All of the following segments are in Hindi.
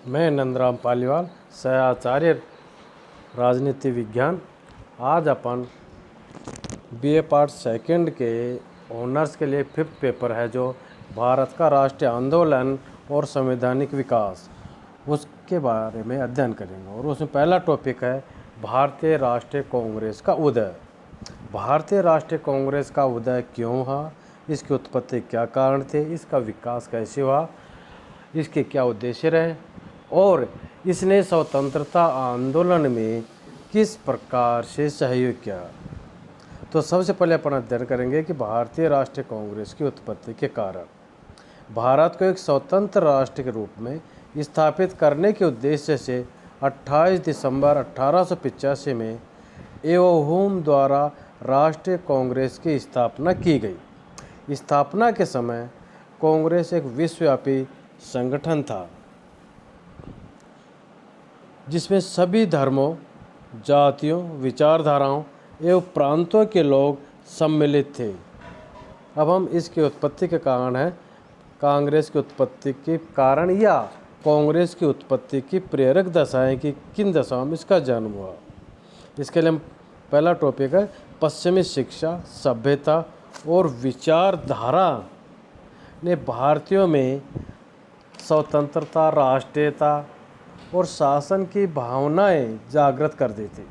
मैं नंदराम पालीवाल, सहआचार्य राजनीति विज्ञान। आज अपन बीए पार्ट सेकंड के ऑनर्स के लिए 5th पेपर है, जो भारत का राष्ट्रीय आंदोलन और संवैधानिक विकास, उसके बारे में अध्ययन करेंगे। और उसमें पहला टॉपिक है भारतीय राष्ट्रीय कांग्रेस का उदय। भारतीय राष्ट्रीय कांग्रेस का उदय क्यों हुआ, इसकी उत्पत्ति क्या कारण थे, इसका विकास कैसे हुआ, इसके क्या उद्देश्य रहे और इसने स्वतंत्रता आंदोलन में किस प्रकार से सहयोग किया। तो सबसे पहले अपन अध्ययन करेंगे कि भारतीय राष्ट्रीय कांग्रेस की उत्पत्ति के कारण। भारत को एक स्वतंत्र राष्ट्र के रूप में स्थापित करने के उद्देश्य से 28 दिसंबर 1885 में एवोहूम द्वारा राष्ट्रीय कांग्रेस की स्थापना की गई। स्थापना के समय कांग्रेस एक विश्वव्यापी संगठन था जिसमें सभी धर्मों, जातियों, विचारधाराओं एवं प्रांतों के लोग सम्मिलित थे। अब हम इसकी उत्पत्ति के कारण है, कांग्रेस की उत्पत्ति के कारण या कांग्रेस की उत्पत्ति की प्रेरक दशाएं कि किन दशाओं में इसका जन्म हुआ। इसके लिए हम पहला टॉपिक है पश्चिमी शिक्षा, सभ्यता और विचारधारा ने भारतीयों में स्वतंत्रता, राष्ट्रीयता और शासन की भावनाएं जागृत कर दी थी।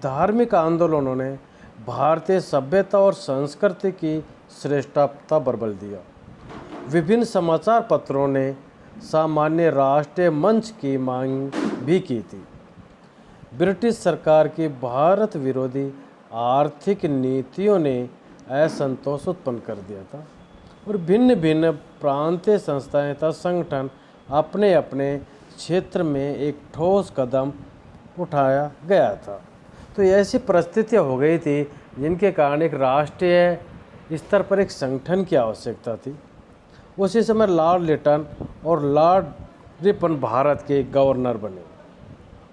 धार्मिक आंदोलनों ने भारतीय सभ्यता और संस्कृति की श्रेष्ठता पर बल दिया। विभिन्न समाचार पत्रों ने सामान्य राष्ट्रीय मंच की मांग भी की थी। ब्रिटिश सरकार की भारत विरोधी आर्थिक नीतियों ने असंतोष उत्पन्न कर दिया था और भिन्न भिन्न प्रांतीय संस्थाएं तथा संगठन अपने अपने क्षेत्र में एक ठोस कदम उठाया गया था। तो ऐसी परिस्थितियाँ हो गई थी जिनके कारण एक राष्ट्रीय स्तर पर एक संगठन की आवश्यकता थी। उसी समय लॉर्ड लिटन और लॉर्ड रिपन भारत के गवर्नर बने।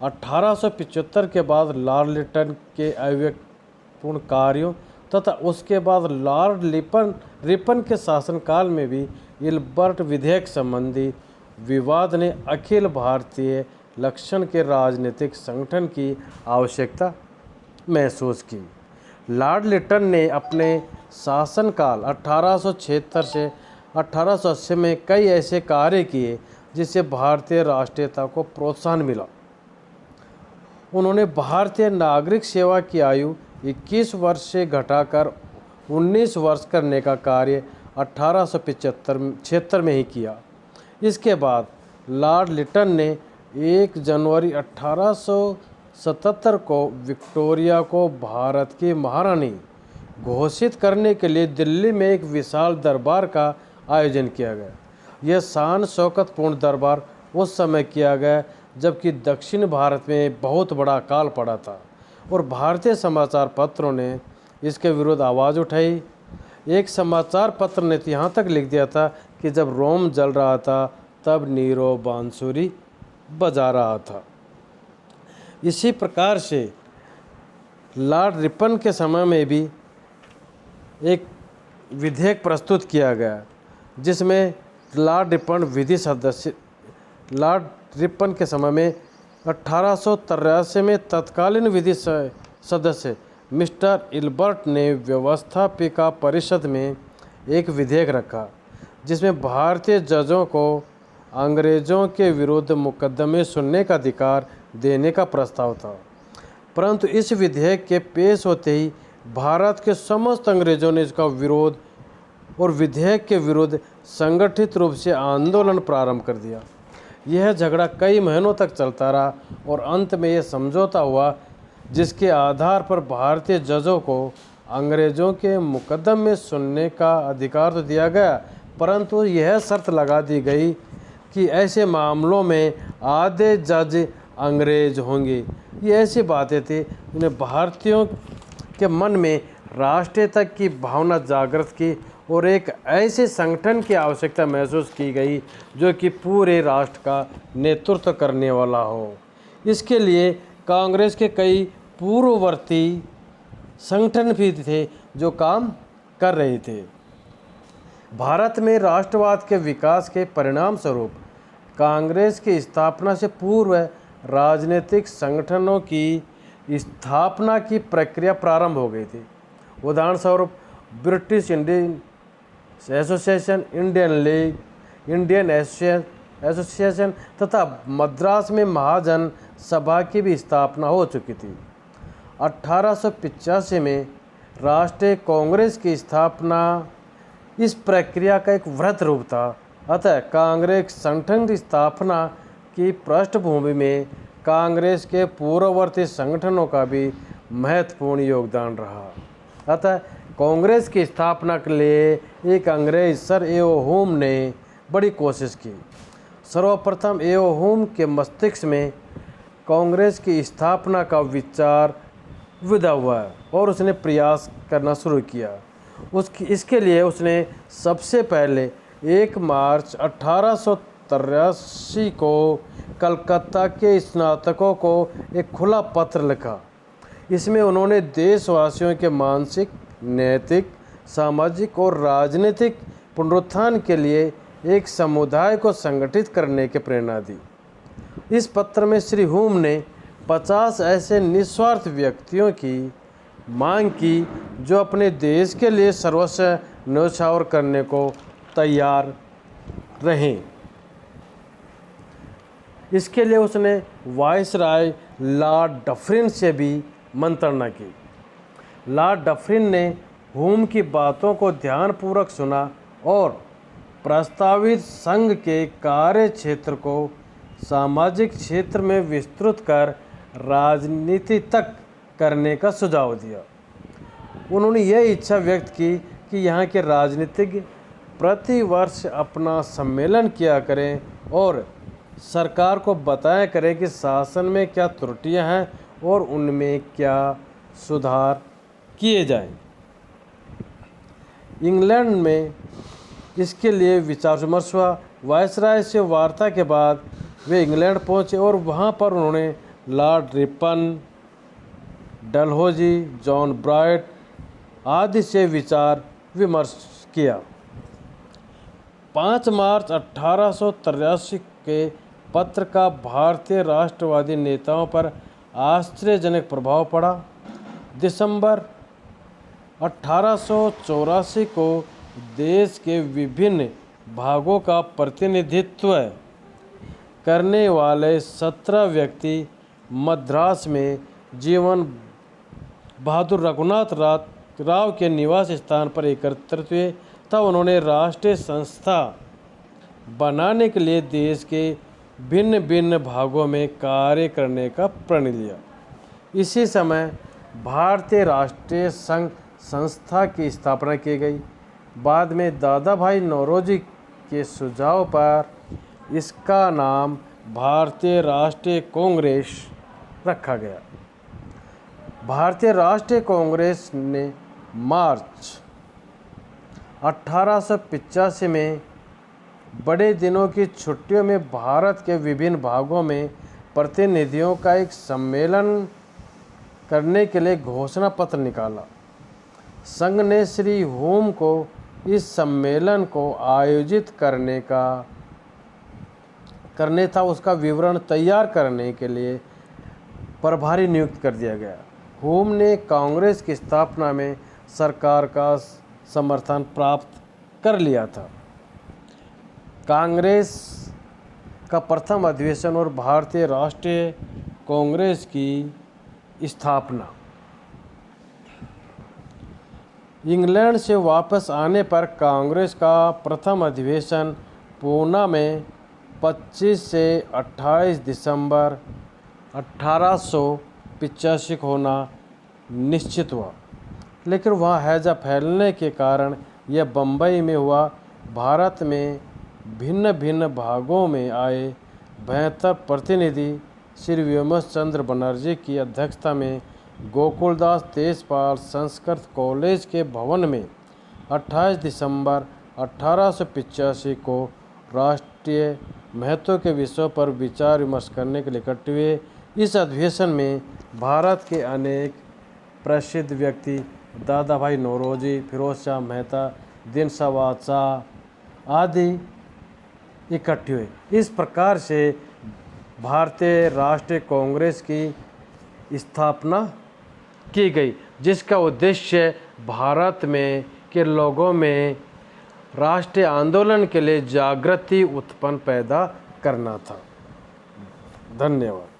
1875 के बाद लॉर्ड लिटन के अविवेकपूर्ण कार्यों तथा उसके बाद लॉर्ड रिपन के शासनकाल में भी इल्बर्ट विधेयक संबंधी विवाद ने अखिल भारतीय लक्षण के राजनीतिक संगठन की आवश्यकता महसूस की। लॉर्ड लिटन ने अपने शासनकाल 1876 से 1880 में कई ऐसे कार्य किए जिससे भारतीय राष्ट्रीयता को प्रोत्साहन मिला। उन्होंने भारतीय नागरिक सेवा की आयु 21 वर्ष से घटाकर 19 वर्ष करने का कार्य 1875 में ही किया। इसके बाद लॉर्ड लिटन ने 1 जनवरी 1877 को विक्टोरिया को भारत की महारानी घोषित करने के लिए दिल्ली में एक विशाल दरबार का आयोजन किया गया। यह शान शौकतपूर्ण दरबार उस समय किया गया जबकि दक्षिण भारत में बहुत बड़ा अकाल पड़ा था और भारतीय समाचार पत्रों ने इसके विरुद्ध आवाज़ उठाई। एक समाचार पत्र ने यहाँ तक लिख दिया था कि जब रोम जल रहा था तब नीरो बांसुरी बजा रहा था। इसी प्रकार से लॉर्ड रिपन के समय में भी एक विधेयक प्रस्तुत किया गया जिसमें लॉर्ड रिपन के समय में 1883 में तत्कालीन विधि सदस्य मिस्टर इल्बर्ट ने व्यवस्थापिका परिषद में एक विधेयक रखा जिसमें भारतीय जजों को अंग्रेज़ों के विरुद्ध मुकदमे सुनने का अधिकार देने का प्रस्ताव था। परंतु इस विधेयक के पेश होते ही भारत के समस्त अंग्रेज़ों ने इसका विरोध और विधेयक के विरुद्ध संगठित रूप से आंदोलन प्रारंभ कर दिया। यह झगड़ा कई महीनों तक चलता रहा और अंत में यह समझौता हुआ जिसके आधार पर भारतीय जजों को अंग्रेज़ों के मुकदमे सुनने का अधिकार तो दिया गया, परंतु यह शर्त लगा दी गई कि ऐसे मामलों में आधे जज अंग्रेज होंगे। ये ऐसी बातें थी जिन्हें भारतीयों के मन में राष्ट्रीयता की भावना जागृत की और एक ऐसे संगठन की आवश्यकता महसूस की गई जो कि पूरे राष्ट्र का नेतृत्व करने वाला हो। इसके लिए कांग्रेस के कई पूर्ववर्ती संगठन भी थे जो काम कर रहे थे। भारत में राष्ट्रवाद के विकास के परिणाम स्वरूप कांग्रेस की स्थापना से पूर्व राजनीतिक संगठनों की स्थापना की प्रक्रिया प्रारंभ हो गई थी। उदाहरण स्वरूप British Indian association, Indian league, Indian association तथा मद्रास में महाजन सभा की भी स्थापना हो चुकी थी। 1885 में राष्ट्रीय कांग्रेस की स्थापना इस प्रक्रिया का एक वृहद रूप था। अतः कांग्रेस संगठन की स्थापना की पृष्ठभूमि में कांग्रेस के पूर्ववर्ती संगठनों का भी महत्वपूर्ण योगदान रहा। अतः कांग्रेस की स्थापना के लिए एक अंग्रेज सर एओ हुम ने बड़ी कोशिश की। सर्वप्रथम एओ हुम के मस्तिष्क में कांग्रेस की स्थापना का विचार विदा हुआ और उसने प्रयास करना शुरू किया। इसके लिए उसने सबसे पहले 1 मार्च 1883 को कलकत्ता के स्नातकों को एक खुला पत्र लिखा। इसमें उन्होंने देशवासियों के मानसिक, नैतिक, सामाजिक और राजनीतिक पुनरुत्थान के लिए एक समुदाय को संगठित करने की प्रेरणा दी। इस पत्र में श्री हुम ने 50 ऐसे निस्वार्थ व्यक्तियों की मांग की जो अपने देश के लिए सर्वस्व न्यौछावर करने को तैयार रहें। इसके लिए उसने वायसराय लॉर्ड डफरिन से भी मंत्रणा की। लॉर्ड डफरिन ने हुम की बातों को ध्यानपूर्वक सुना और प्रस्तावित संघ के कार्य क्षेत्र को सामाजिक क्षेत्र में विस्तृत कर राजनीति तक करने का सुझाव दिया। उन्होंने यह इच्छा व्यक्त की कि यहाँ के राजनीतिज्ञ प्रति वर्ष अपना सम्मेलन किया करें और सरकार को बताया करें कि शासन में क्या त्रुटियां हैं और उनमें क्या सुधार किए जाएं। इंग्लैंड में इसके लिए विचार विमर्श हुआ। वायसराय से वार्ता के बाद वे इंग्लैंड पहुंचे और वहां पर उन्होंने Lord Ripon, Dalhousie, John bright आदि से विचार विमर्श किया। 5 मार्च 1883 के पत्र का भारतीय राष्ट्रवादी नेताओं पर आश्चर्यजनक प्रभाव पड़ा। दिसंबर 1884 को देश के विभिन्न भागों का प्रतिनिधित्व करने वाले 17 व्यक्ति मद्रास में जीवन बहादुर रघुनाथ राव के निवास स्थान पर एकत्रित हुए। तब उन्होंने राष्ट्रीय संस्था बनाने के लिए देश के भिन्न भिन्न भागों में कार्य करने का प्रण लिया। इसी समय भारतीय राष्ट्रीय संघ संस्था की स्थापना की गई। बाद में दादा भाई नौरोजी के सुझाव पर इसका नाम भारतीय राष्ट्रीय कांग्रेस रखा गया। भारतीय राष्ट्रीय कांग्रेस ने मार्च 1885 में बड़े दिनों की छुट्टियों में भारत के विभिन्न भागों में प्रतिनिधियों का एक सम्मेलन करने के लिए घोषणा पत्र निकाला। संघ ने श्री हुम को इस सम्मेलन को आयोजित करने था उसका विवरण तैयार करने के लिए प्रभारी नियुक्त कर दिया गया। हुम ने कांग्रेस की स्थापना में सरकार का समर्थन प्राप्त कर लिया था। कांग्रेस का प्रथम अधिवेशन और भारतीय राष्ट्रीय कांग्रेस की स्थापना। इंग्लैंड से वापस आने पर कांग्रेस का प्रथम अधिवेशन पूना में 25 से 28 दिसंबर 1885 को होना निश्चित हुआ, लेकिन वहाँ हैजा फैलने के कारण यह बम्बई में हुआ। भारत में भिन्न भिन्न भागों में आए 72 प्रतिनिधि श्री व्योमेश चंद्र बनर्जी की अध्यक्षता में गोकुलदास तेजपाल संस्कृत कॉलेज के भवन में 28 दिसंबर 1885 को राष्ट्रीय महत्व के विषयों पर विचार विमर्श करने के लिए इकट्ठे हुए। इस अधिवेशन में भारत के अनेक प्रसिद्ध व्यक्ति दादा भाई नौरोजी, फिरोज शाह मेहता, दिन शाह बादशाह आदि इकट्ठे हुए। इस प्रकार से भारतीय राष्ट्रीय कांग्रेस की स्थापना की गई, जिसका उद्देश्य भारत में के लोगों में राष्ट्रीय आंदोलन के लिए जागृति उत्पन्न पैदा करना था। धन्यवाद।